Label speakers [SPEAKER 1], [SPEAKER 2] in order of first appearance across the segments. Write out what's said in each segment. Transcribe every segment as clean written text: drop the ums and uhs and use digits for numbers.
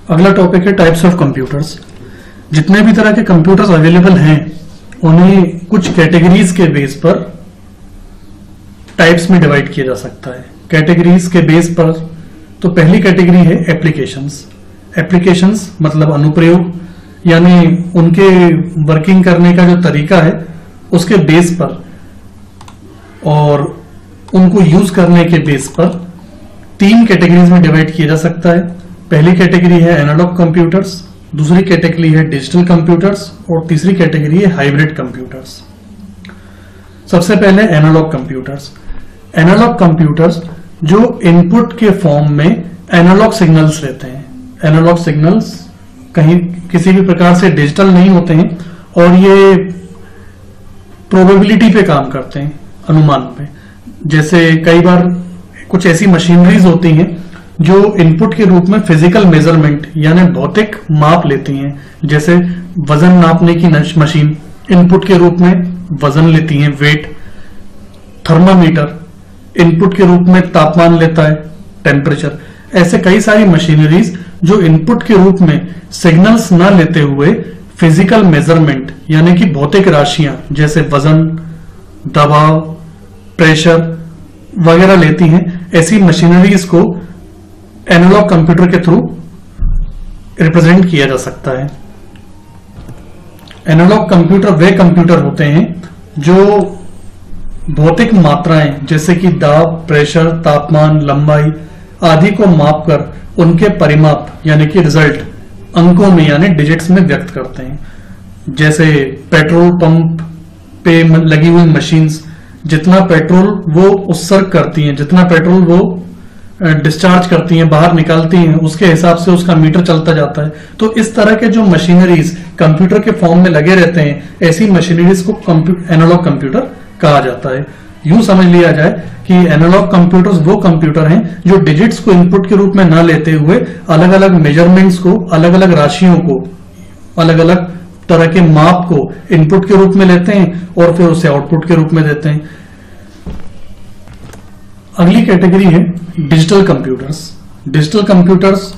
[SPEAKER 1] अगला टॉपिक है types of computers. जितने भी तरह के कंप्यूटर्स अवेलेबल हैं उन्हें कुछ कैटेगरीज के बेस पर टाइप्स में डिवाइड किया जा सकता है। कैटेगरीज के बेस पर तो पहली कैटेगरी है एप्लीकेशंस। एप्लीकेशंस मतलब अनुप्रयोग, यानी उनके वर्किंग करने का जो तरीका है उसके बेस पर और उनको यूज करने के बेस पर तीन कैटेगरीज में डिवाइड किया जा सकता है। पहली कैटेगरी है एनालॉग कंप्यूटर्स, दूसरी कैटेगरी है डिजिटल कंप्यूटर्स और तीसरी कैटेगरी है हाइब्रिड कंप्यूटर्स। सबसे पहले एनालॉग कंप्यूटर्स। एनालॉग कंप्यूटर्स जो इनपुट के फॉर्म में एनालॉग सिग्नल्स लेते हैं। एनालॉग सिग्नल्स कहीं किसी भी प्रकार से डिजिटल नहीं होते हैं और ये प्रोबेबिलिटी पे काम करते हैं, अनुमान पे। जैसे कई बार कुछ ऐसी मशीनरीज होती हैं जो इनपुट के रूप में फिजिकल मेजरमेंट यानी भौतिक माप लेती हैं। जैसे वजन नापने की मशीन इनपुट के रूप में वजन लेती है, वेट। थर्मामीटर इनपुट के रूप में तापमान लेता है, टेम्परेचर। ऐसे कई सारी मशीनरीज जो इनपुट के रूप में सिग्नल्स ना लेते हुए फिजिकल मेजरमेंट यानी कि भौतिक राशियां जैसे वजन, दबाव, प्रेशर वगैरह लेती हैं। ऐसी मशीनरीज को एनालॉग कंप्यूटर के थ्रू रिप्रेजेंट किया जा सकता है। एनालॉग कंप्यूटर वे कंप्यूटर होते हैं जो भौतिक मात्राएं जैसे कि दाब, प्रेशर, तापमान, लंबाई आदि को मापकर उनके परिमाप यानी कि रिजल्ट अंकों में यानी डिजिट्स में व्यक्त करते हैं। जैसे पेट्रोल पंप पे लगी हुई मशीन्स जितना पेट्रोल वो उत्सर्ग करती हैं, जितना पेट्रोल वो डिस्चार्ज करती हैं, बाहर निकालती हैं, उसके हिसाब से उसका मीटर चलता जाता है। तो इस तरह के जो मशीनरीज कंप्यूटर के फॉर्म में लगे रहते हैं, ऐसी मशीनरीज को एनालॉग कंप्यूटर कहा जाता है। यूं समझ लिया जाए कि एनालॉग कंप्यूटर्स वो कंप्यूटर हैं जो डिजिट्स को इनपुट के रूप में ना लेते हुए अलग अलग मेजरमेंट्स को, अलग अलग राशियों को, अलग अलग तरह के माप को इनपुट के रूप में लेते हैं और फिर उसे आउटपुट के रूप में देते हैं। अगली कैटेगरी है डिजिटल कंप्यूटर्स। डिजिटल कंप्यूटर्स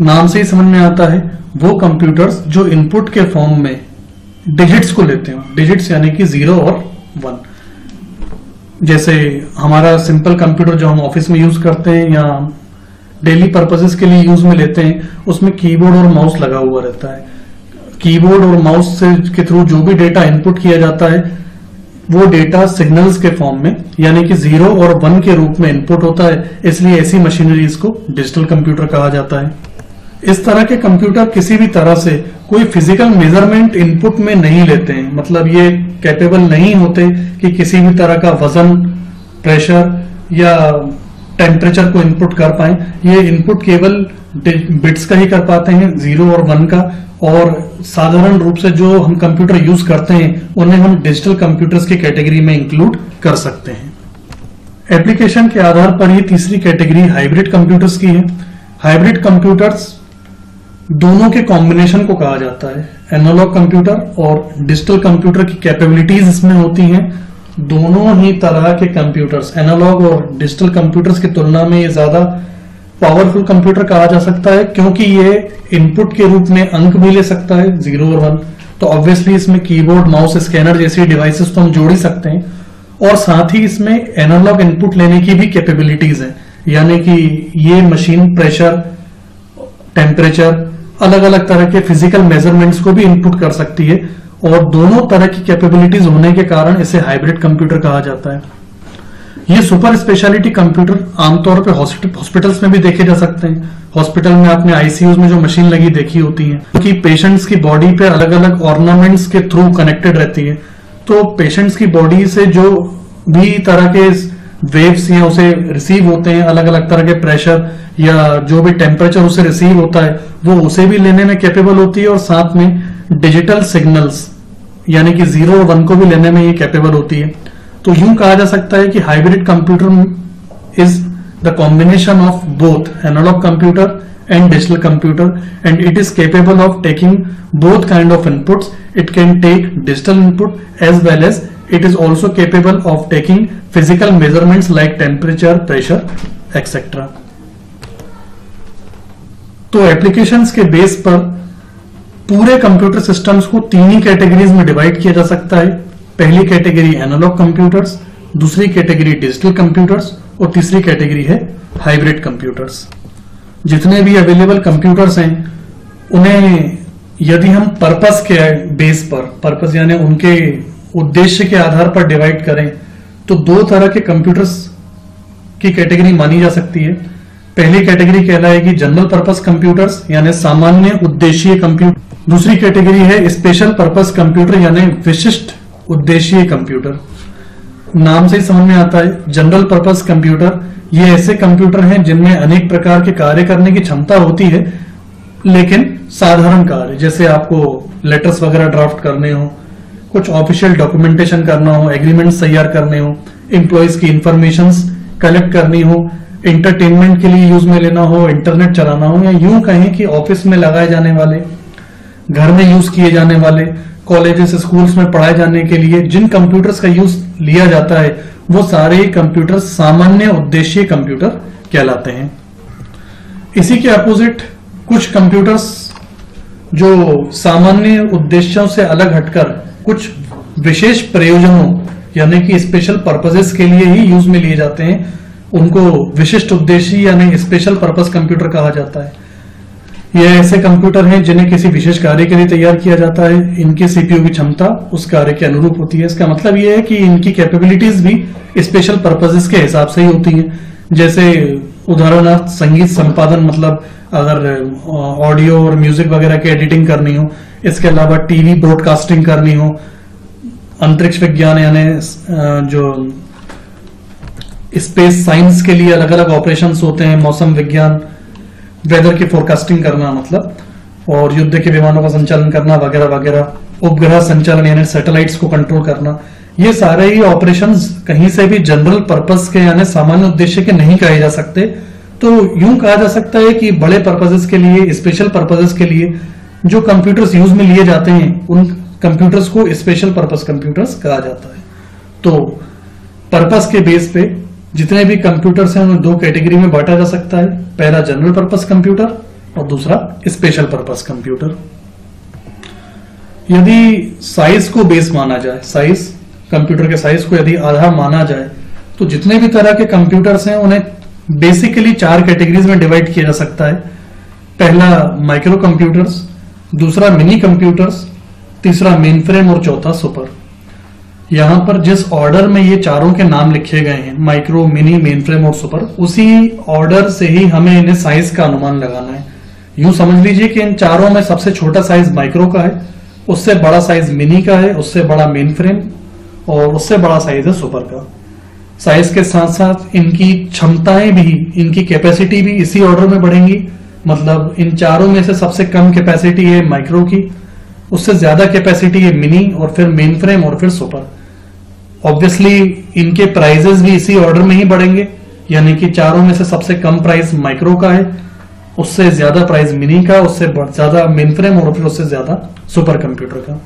[SPEAKER 1] नाम से ही समझ में आता है वो कंप्यूटर्स जो इनपुट के फॉर्म में डिजिट्स को लेते हैं। डिजिट्स यानी कि 0 और 1। जैसे हमारा सिंपल कंप्यूटर जो हम ऑफिस में यूज करते हैं या डेली पर्पसेस के लिए यूज में लेते हैं, उसमें कीबोर्ड और माउस लगा हुआ रहता है। कीबोर्ड और माउस से के थ्रू जो भी डेटा इनपुट किया जाता है वो डेटा सिग्नल्स के फॉर्म में यानी कि 0 और 1 के रूप में इनपुट होता है, इसलिए ऐसी मशीनरीज को डिजिटल कंप्यूटर कहा जाता है। इस तरह के कंप्यूटर किसी भी तरह से कोई फिजिकल मेजरमेंट इनपुट में नहीं लेते हैं, मतलब ये कैपेबल नहीं होते कि किसी भी तरह का वजन, प्रेशर या टेम्परेचर को इनपुट कर पाए। ये इनपुट केवल बिट्स का ही कर पाते हैं, 0 और 1 का। और साधारण रूप से जो हम कंप्यूटर यूज करते हैं उन्हें हम डिजिटल कंप्यूटर्स की कैटेगरी में इंक्लूड कर सकते हैं। एप्लीकेशन के आधार पर ही तीसरी कैटेगरी हाइब्रिड कंप्यूटर्स की है। हाइब्रिड कंप्यूटर्स दोनों के कॉम्बिनेशन को कहा जाता है। एनालॉग कंप्यूटर और डिजिटल कंप्यूटर की कैपेबिलिटीज इसमें होती हैं। दोनों ही तरह के कंप्यूटर्स, एनालॉग और डिजिटल कंप्यूटर्स की तुलना में ये ज्यादा पावरफुल कंप्यूटर कहा जा सकता है क्योंकि ये इनपुट के रूप में अंक भी ले सकता है, 0 और 1। तो ऑब्वियसली इसमें कीबोर्ड, माउस, स्कैनर जैसी डिवाइसेस तो हम जोड़ ही सकते हैं और साथ ही इसमें एनालॉग इनपुट लेने की भी कैपेबिलिटीज है, यानी कि ये मशीन प्रेशर, टेम्परेचर, अलग अलग तरह के फिजिकल मेजरमेंट्स को भी इनपुट कर सकती है और दोनों तरह की कैपेबिलिटीज होने के कारण इसे हाइब्रिड कंप्यूटर कहा जाता है। ये सुपर स्पेशलिटी कंप्यूटर आमतौर पर हॉस्पिटल्स में भी देखे जा सकते हैं। हॉस्पिटल में आपने आईसीयूज में जो मशीन लगी देखी होती है, क्योंकि पेशेंट्स की बॉडी पे अलग अलग ऑर्नामेंट्स के थ्रू कनेक्टेड रहती है। तो पेशेंट्स की बॉडी से जो भी तरह के वेव्स हैं उसे रिसीव होते हैं, अलग अलग तरह के प्रेशर या जो भी टेम्परेचर उसे रिसीव होता है वो उसे भी लेने में कैपेबल होती है और साथ में डिजिटल सिग्नल्स यानी कि 0 और 1 को भी लेने में ये कैपेबल होती है। तो यूं कहा जा सकता है कि hybrid computer is the combination of both analog computer and digital computer, and it is capable of taking both kind of inputs. It can take digital input as well as it is also capable of taking physical measurements like temperature, pressure, etc. तो applications के base पर पूरे computer systems को तीन ही categories में divide किया जा सकता है। पहली कैटेगरी एनालॉग कंप्यूटर्स, दूसरी कैटेगरी डिजिटल कंप्यूटर्स और तीसरी कैटेगरी है हाइब्रिड कंप्यूटर्स। जितने भी अवेलेबल कंप्यूटर्स हैं उन्हें यदि हम पर्पस के बेस पर, पर्पस यानी उनके उद्देश्य के आधार पर डिवाइड करें तो दो तरह के कंप्यूटर्स की कैटेगरी मानी जा सकती है। पहली कैटेगरी कहलाएगी जनरल पर्पस कंप्यूटर्स यानी सामान्य उद्देशीय कंप्यूटर। दूसरी कैटेगरी है स्पेशल पर्पस कंप्यूटर यानी विशिष्ट उद्देशीय कंप्यूटर। नाम से ही समझ में आता है जनरल पर्पस कंप्यूटर ये ऐसे कंप्यूटर हैं जिनमें अनेक प्रकार के कार्य करने की क्षमता होती है, लेकिन साधारण कार्य जैसे आपको लेटर्स वगैरह ड्राफ्ट करने हो, कुछ ऑफिशियल डॉक्यूमेंटेशन करना हो, एग्रीमेंट्स तैयार करने हो, एम्प्लॉयज की इंफॉर्मेशंस कलेक्ट करनी हो, एंटरटेनमेंट के लिए यूज में लेना हो, इंटरनेट चलाना हो, या यूं कहें कि ऑफिस में लगाए जाने वाले, घर में यूज किए जाने वाले, कॉलेजेस स्कूल्स में पढ़ाए जाने के लिए जिन कंप्यूटर्स का यूज लिया जाता है वो सारे कंप्यूटर सामान्य उद्देशीय कंप्यूटर कहलाते हैं। इसी के अपोजिट कुछ कंप्यूटर्स जो सामान्य उद्देश्यों से अलग हटकर कुछ विशेष प्रयोजनों यानी कि स्पेशल पर्पसेस के लिए ही यूज में लिए जाते हैं, उनको विशिष्ट उद्देशीय यानी स्पेशल पर्पस कंप्यूटर कहा जाता है। यह ऐसे कंप्यूटर हैं जिन्हें किसी विशेष कार्य के लिए तैयार किया जाता है। इनकी सीपीयू की क्षमता उस कार्य के अनुरूप होती है। इसका मतलब यह है कि इनकी कैपेबिलिटीज भी स्पेशल पर्पसेस के हिसाब से ही होती हैं। जैसे उदाहरणार्थ संगीत संपादन, मतलब अगर ऑडियो और म्यूजिक वगैरह की एडिटिंग करनी हो, इसके अलावा टीवी ब्रॉडकास्टिंग करनी हो, अंतरिक्ष विज्ञान यानी जो स्पेस साइंस के लिए अलग अलग ऑपरेशंस होते हैं, मौसम विज्ञान, वेदर की फोरकास्टिंग करना मतलब, और युद्ध के विमानों का संचालन करना वगैरह वगैरह, उपग्रह संचालन यानी सैटेलाइट्स को कंट्रोल करना, ये सारे ही ऑपरेशंस कहीं से भी जनरल पर्पस के यानी सामान्य उद्देश्य के नहीं कहे जा सकते। तो यूं कहा जा सकता है कि बड़े पर्पसेस के लिए, स्पेशल पर्पसेस के लिए जो कंप्यूटर्स यूज में लिए जाते हैं उन कंप्यूटर्स को स्पेशल पर्पस कंप्यूटर्स कहा जाता है। तो पर्पस के बेस पे जितने भी कंप्यूटर्स हैं उन्हें दो कैटेगरी में बांटा जा सकता है। पहला जनरल पर्पस कंप्यूटर और दूसरा स्पेशल पर्पस कंप्यूटर। यदि साइज को बेस माना जाए, साइज कंप्यूटर के साइज को यदि आधार माना जाए तो जितने भी तरह के कंप्यूटर्स हैं उन्हें बेसिकली चार कैटेगरीज में डिवाइड किया जा सकता है। पहला माइक्रो कंप्यूटर्स, दूसरा मिनी कंप्यूटर्स, तीसरा मेन फ्रेम और चौथा सुपर। यहां पर जिस ऑर्डर में ये चारों के नाम लिखे गए हैं, माइक्रो, मिनी, मेन फ्रेम और सुपर, उसी ऑर्डर से ही हमें इन्हें साइज का अनुमान लगाना है। यूं समझ लीजिए कि इन चारों में सबसे छोटा साइज माइक्रो का है, उससे बड़ा साइज मिनी का है, उससे बड़ा मेन फ्रेम और उससे बड़ा साइज है सुपर का। साइज के साथ साथ इनकी क्षमताएं भी, इनकी कैपेसिटी भी इसी ऑर्डर में बढ़ेंगी। मतलब इन चारों में से सबसे कम कैपेसिटी है माइक्रो की, उससे ज्यादा कैपेसिटी है मिनी और फिर मेन फ्रेम और फिर सुपर। ऑब्वियसली इनके प्राइजेस भी इसी ऑर्डर में ही बढ़ेंगे, यानी कि चारों में से सबसे कम प्राइस माइक्रो का है, उससे ज्यादा प्राइस मिनी का, उससे ज्यादा मेन फ्रेम और फिर उससे ज्यादा सुपर कंप्यूटर का।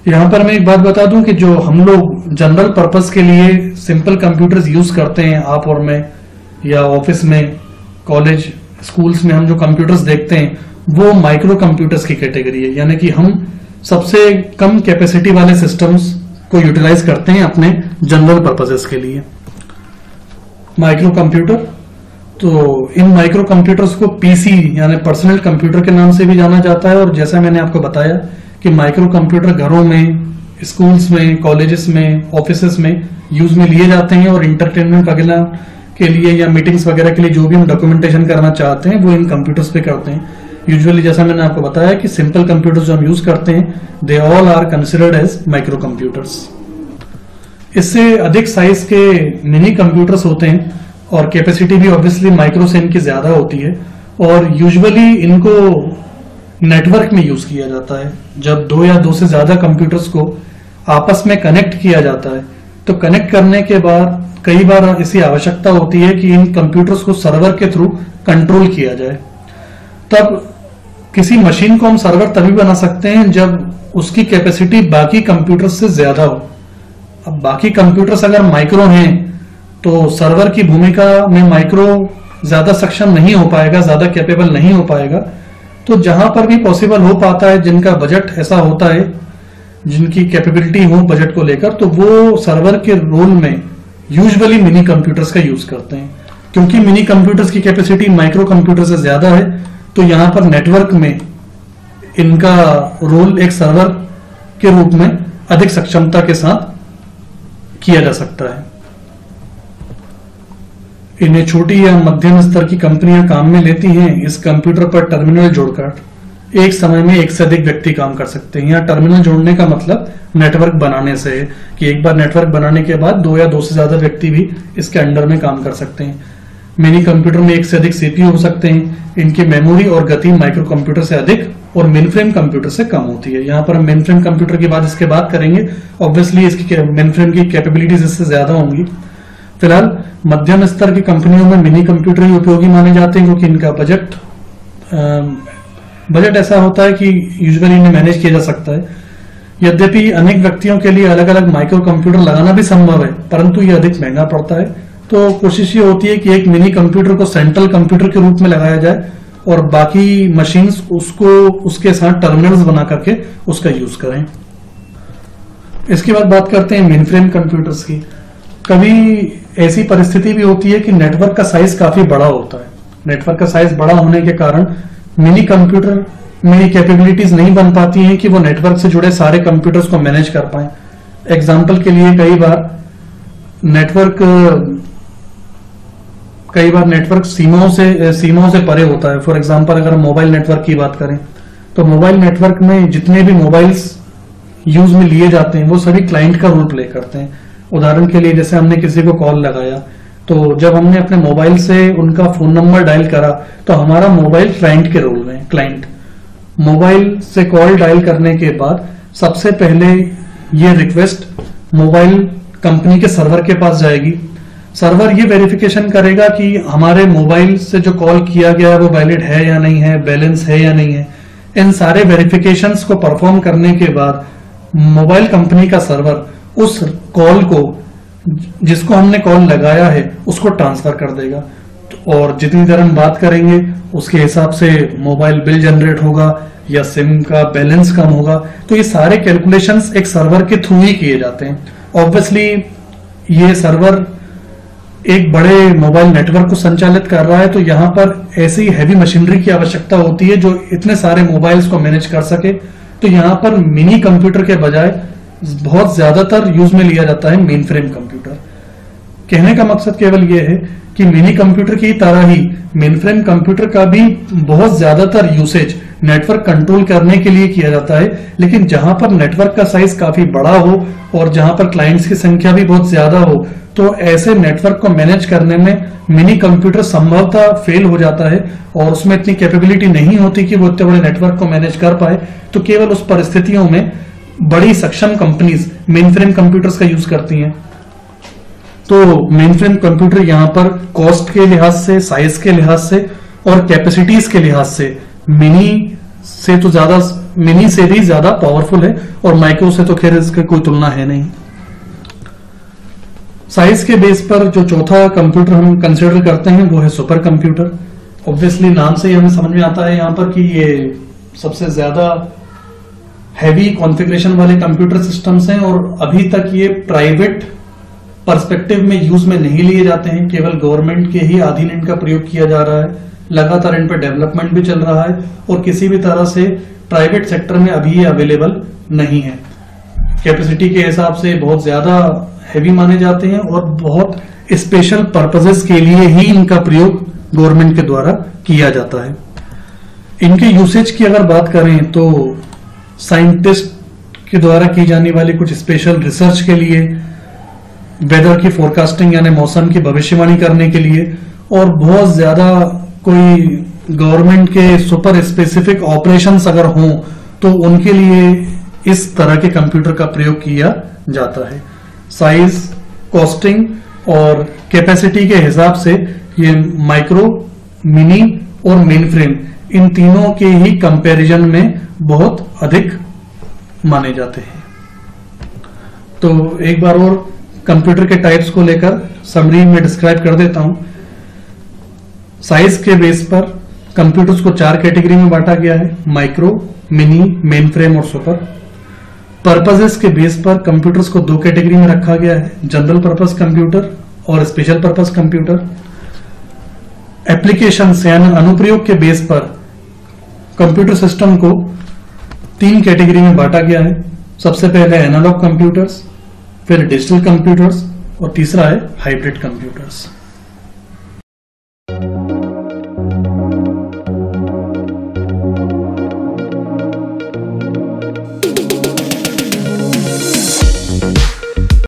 [SPEAKER 1] यहां पर मैं एक बात बता दूं कि जो हम लोग जनरल पर्पस के लिए सिंपल कंप्यूटर्स यूज करते हैं, आप और मैं, या ऑफिस में, कॉलेज, स्कूल्स में हम जो कंप्यूटर्स देखते हैं वो माइक्रो कंप्यूटर्स की कैटेगरी है। यानी कि हम सबसे कम कैपेसिटी वाले सिस्टम्स को यूटिलाइज करते हैं अपने जनरल पर्पसेस के लिए। माइक्रो कंप्यूटर, तो इन माइक्रो कंप्यूटर्स को पीसी यानी पर्सनल कंप्यूटर के नाम से भी जाना जाता है। और जैसा मैंने आपको बताया कि माइक्रो कंप्यूटर घरों में, स्कूल्स में, कॉलेजेस में, ऑफिसेस में यूज में लिए जाते हैं और इंटरटेनमेंट वगैरह के लिए या मीटिंग्स वगैरह के लिए जो भी हम डॉक्यूमेंटेशन करना चाहते हैं वो इन कंप्यूटर्स पे करते हैं। यूजुअली जैसा मैंने आपको बताया कि सिंपल कंप्यूटर्स जो हम यूज करते हैं they all are considered as micro computers. इससे अधिक साइज के मिनी कंप्यूटर्स होते हैं और कैपेसिटी भी ऑब्वियसली माइक्रो से इनकी ज्यादा होती है और यूजुअली इनको नेटवर्क में यूज किया जाता है। जब दो या दो से ज्यादा कंप्यूटर्स को आपस में कनेक्ट किया जाता है तो कनेक्ट करने के बाद कई बार इसी आवश्यकता होती है कि इन कंप्यूटर्स को सर्वर के थ्रू कंट्रोल किया जाए। तब किसी मशीन को हम सर्वर तभी बना सकते हैं जब उसकी कैपेसिटी बाकी कंप्यूटर्स से ज्यादा हो। अब बाकी कंप्यूटर्स अगर माइक्रो हैं तो सर्वर की भूमिका में माइक्रो ज्यादा सक्षम नहीं हो पाएगा, ज्यादा कैपेबल नहीं हो पाएगा। तो जहां पर भी पॉसिबल हो पाता है, जिनका बजट ऐसा होता है, जिनकी कैपेबिलिटी हो बजट को लेकर, तो वो सर्वर के रोल में यूजुअली मिनी कंप्यूटर्स का यूज करते हैं, क्योंकि मिनी कंप्यूटर्स की कैपेसिटी माइक्रो कंप्यूटर से ज्यादा है। तो यहां पर नेटवर्क में इनका रोल एक सर्वर के रूप में अधिक सक्षमता के साथ किया जा सकता है। इन्हें छोटी या मध्यम स्तर की कंपनियां काम में लेती हैं। इस कंप्यूटर पर टर्मिनल जोड़कर एक समय में एक से अधिक व्यक्ति काम कर सकते हैं। यहाँ टर्मिनल जोड़ने का मतलब नेटवर्क बनाने से है कि एक बार नेटवर्क बनाने के बाद 2 या 2 से ज्यादा व्यक्ति भी इसके अंडर में काम कर सकते हैं। मिनी कंप्यूटर में एक से अधिक सीपीयू हो सकते हैं। इनकी मेमोरी और गति माइक्रो कंप्यूटर से अधिक और मेनफ्रेम कंप्यूटर से कम होती है। यहाँ पर हम मेनफ्रेम कंप्यूटर की बात इसके बाद करेंगे। ऑब्वियसली इसकी मेनफ्रेम की कैपेबिलिटीज इससे ज्यादा होंगी। फिलहाल मध्यम स्तर की कंपनियों में मिनी कंप्यूटर ही उपयोगी माने जाते हैं, क्योंकि इनका बजट ऐसा होता है कि यूजुअली इन्हें मैनेज किया जा सकता है। यद्यपि अनेक व्यक्तियों के लिए अलग अलग माइक्रो कंप्यूटर लगाना भी संभव है, परंतु यह अधिक महंगा पड़ता है। तो कोशिश ये होती है कि एक मिनी कंप्यूटर को सेंट्रल कंप्यूटर के रूप में लगाया जाए और बाकी मशीन्स उसको उसके साथ टर्मिनल्स बना करके उसका यूज करें। इसके बाद बात करते हैं मेनफ्रेम कंप्यूटर्स की। कभी ऐसी परिस्थिति भी होती है कि नेटवर्क का साइज काफी बड़ा होता है। नेटवर्क का साइज बड़ा होने के कारण मिनी कंप्यूटर में कैपेबिलिटीज नहीं बन पाती हैं कि वो नेटवर्क से जुड़े सारे कंप्यूटर्स को मैनेज कर पाए। एग्जाम्पल के लिए कई बार नेटवर्क सीमाओं से परे होता है। फॉर एग्जाम्पल अगर हम मोबाइल नेटवर्क की बात करें तो मोबाइल नेटवर्क में जितने भी मोबाइल्स यूज में लिए जाते हैं वो सभी क्लाइंट का रोल प्ले करते हैं। उदाहरण के लिए जैसे हमने किसी को कॉल लगाया, तो जब हमने अपने मोबाइल से उनका फोन नंबर डायल करा तो हमारा मोबाइल क्लाइंट के रोल में। क्लाइंट मोबाइल से कॉल डायल करने के बाद सबसे पहले ये रिक्वेस्ट मोबाइल कंपनी के सर्वर के पास जाएगी। सर्वर ये वेरिफिकेशन करेगा कि हमारे मोबाइल से जो कॉल किया गया है वो वैलिड है या नहीं है, बैलेंस है या नहीं है। इन सारे वेरिफिकेशंस को परफॉर्म करने के बाद मोबाइल कंपनी का सर्वर उस कॉल को, जिसको हमने कॉल लगाया है, उसको ट्रांसफर कर देगा। और जितनी देर हम बात करेंगे उसके हिसाब से मोबाइल बिल जनरेट होगा या सिम का बैलेंस कम होगा। तो ये सारे कैलकुलेशंस एक सर्वर के थ्रू ही किए जाते हैं। ऑब्वियसली ये सर्वर एक बड़े मोबाइल नेटवर्क को संचालित कर रहा है, तो यहां पर ऐसी हैवी मशीनरी की आवश्यकता होती है जो इतने सारे मोबाइल्स को मैनेज कर सके। तो यहां पर मिनी कंप्यूटर के बजाय बहुत ज्यादातर यूज में लिया जाता है मेन फ्रेम कंप्यूटर। कहने का मकसद केवल यह है कि मिनी कंप्यूटर की तरह ही मेन फ्रेम कंप्यूटर का भी बहुत ज्यादातर यूसेज नेटवर्क कंट्रोल करने के लिए किया जाता है। लेकिन जहां पर नेटवर्क का साइज काफी बड़ा हो और जहां पर क्लाइंट्स की संख्या भी बहुत ज्यादा हो, तो ऐसे नेटवर्क को मैनेज करने में मिनी कंप्यूटर संभवतः फेल हो जाता है और उसमें इतनी कैपेबिलिटी नहीं होती कि वो इतने बड़े नेटवर्क को मैनेज कर पाए। तो केवल उस परिस्थितियों में बड़ी सक्षम कंपनीज मेनफ्रेम कंप्यूटर्स का यूज करती हैं। तो मेनफ्रेम कंप्यूटर यहां पर कॉस्ट के लिहाज से, साइज के लिहाज से और कैपेसिटीज के लिहाज से मिनी से भी ज्यादा पावरफुल है और माइक्रो से तो खैर इसकी कोई तुलना है नहीं। साइज के बेस पर जो चौथा कंप्यूटर हम कंसिडर करते हैं वो है सुपर कंप्यूटर। ऑब्वियसली नाम से ही हमें समझ में आता है यहां पर कि ये सबसे ज्यादा हैवी कॉन्फ़िगरेशन वाले कंप्यूटर सिस्टम्स हैं और अभी तक ये प्राइवेट पर्सपेक्टिव में यूज में नहीं लिए जाते हैं। केवल गवर्नमेंट के ही अधीन इनका प्रयोग किया जा रहा है। लगातार इन पर डेवलपमेंट भी चल रहा है और किसी भी तरह से प्राइवेट सेक्टर में अभी ये अवेलेबल नहीं है। कैपेसिटी के हिसाब से बहुत ज्यादा हैवी माने जाते हैं और बहुत स्पेशल पर्पसेस के लिए ही इनका प्रयोग गवर्नमेंट के द्वारा किया जाता है। इनके यूसेज की अगर बात करें तो साइंटिस्ट के द्वारा की जाने वाली कुछ स्पेशल रिसर्च के लिए, वेदर की फोरकास्टिंग यानी मौसम की भविष्यवाणी करने के लिए, और बहुत ज्यादा कोई गवर्नमेंट के सुपर स्पेसिफिक ऑपरेशंस अगर हों तो उनके लिए इस तरह के कंप्यूटर का प्रयोग किया जाता है। साइज, कॉस्टिंग और कैपेसिटी के हिसाब से ये माइक्रो, मिनी और मेन फ्रेम इन तीनों के ही कंपैरिजन में बहुत अधिक माने जाते हैं। तो एक बार और कंप्यूटर के टाइप्स को लेकर समरी में डिस्क्राइब कर देता हूं। साइज के बेस पर कंप्यूटर्स को 4 कैटेगरी में बांटा गया है, माइक्रो, मिनी, मेन फ्रेम और सुपर। पर्पसेस के बेस पर कंप्यूटर्स को 2 कैटेगरी में रखा गया है, जनरल पर्पस कंप्यूटर और स्पेशल पर्पस कंप्यूटर। एप्लीकेशन यानी अनुप्रयोग के बेस पर कंप्यूटर सिस्टम को 3 कैटेगरी में बांटा गया है। सबसे पहले एनालॉग कंप्यूटर्स, फिर डिजिटल कंप्यूटर्स और तीसरा है हाइब्रिड कंप्यूटर्स।